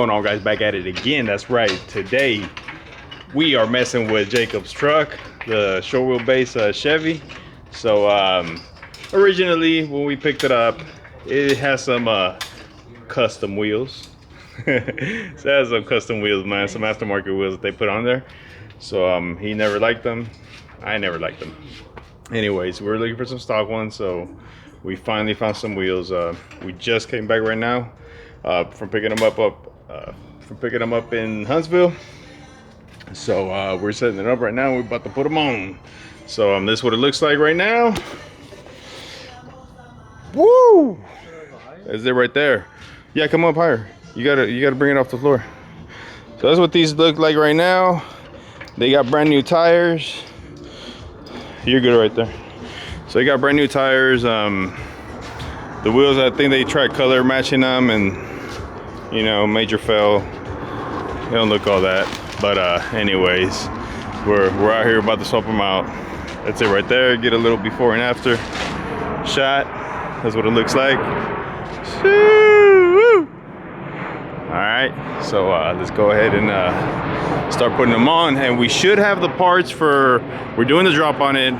going on, guys? Back at it again. That's right. Today we are messing with Jacob's truck, the short wheelbase Chevy. So originally when we picked it up, it has some custom wheels. So it has some custom wheels, man, some aftermarket wheels that they put on there. So he never liked them. I never liked them. Anyways, we're looking for some stock ones, so we finally found some wheels. We just came back right now from picking them up in Huntsville. So we're setting it up right now. We're about to put them on. So this is what it looks like right now. Woo! That's it right there. Yeah, come up higher. You gotta bring it off the floor. So that's what these look like right now. They got brand new tires. You're good right there. So they got brand new tires. The wheels, I think they tried color matching them, and you know, major fail. They don't look all that. But anyways, we're out here about to swap them out. That's it right there. Get a little before and after shot. That's what it looks like. All right, so let's go ahead and start putting them on, and we should have the parts for, we're doing the drop on it.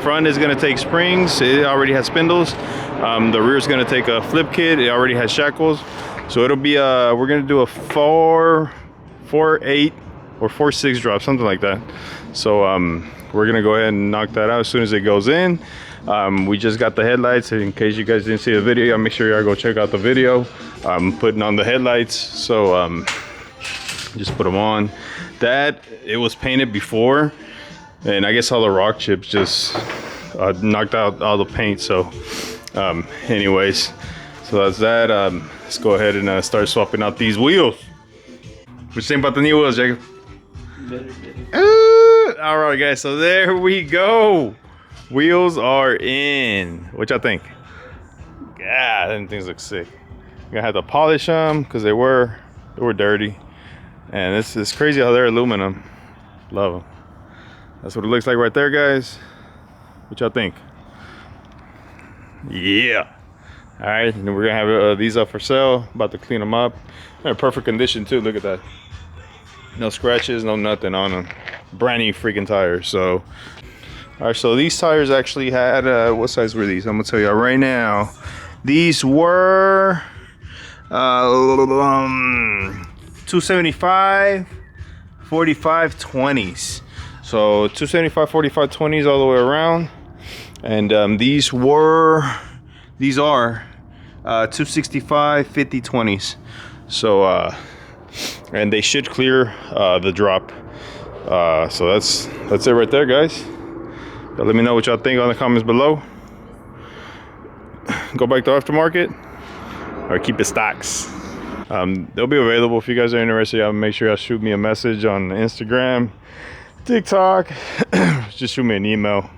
Front is gonna take springs, it already has spindles. The rear is gonna take a flip kit, it already has shackles. So it'll be we're gonna do a 4-8 or 4-6 drop, something like that. So we're gonna go ahead and knock that out as soon as it goes in. We just got the headlights. In case you guys didn't see the video, make sure y'all go check out the video. I'm putting on the headlights, so just put them on. That, it was painted before, and I guess all the rock chips just knocked out all the paint. So anyways, so that's that. Let's go ahead and start swapping out these wheels. What you think about the new wheels, Jacob? All right, guys, so there we go. Wheels are in. What y'all think? God, them things look sick. I'm gonna have to polish them because they were dirty. And this is crazy how they're aluminum. Love them. That's what it looks like right there, guys. What y'all think? Yeah. All right, and then we're gonna have these up for sale. About to clean them up. They're in perfect condition too. Look at that. No scratches, no nothing on them. Brand new freaking tires. So, all right. So these tires actually had what size were these? I'm gonna tell you right now. These were 275, 45, 20s. So 275, 45, 20s all the way around. And these are 265, 50, 20s. So and they should clear the drop. So that's it right there, guys. Let me know what y'all think on the comments below. Go back to aftermarket or keep it stocks. They'll be available if you guys are interested. Y'all make sure y'all shoot me a message on Instagram, TikTok. Just shoot me an email.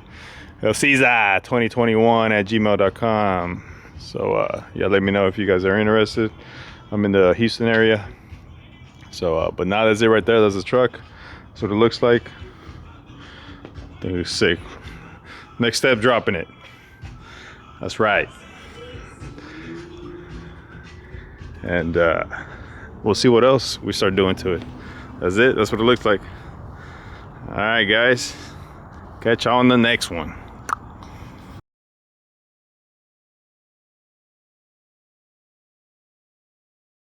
Caesar2021@gmail.com. So yeah, let me know if you guys are interested. I'm in the Houston area. So but now that's it right there. That's the truck. That's what it looks like. I think it's sick. Next step, dropping it. That's right. And we'll see what else we start doing to it. That's it. That's what it looks like. All right, guys. Catch y'all on the next one.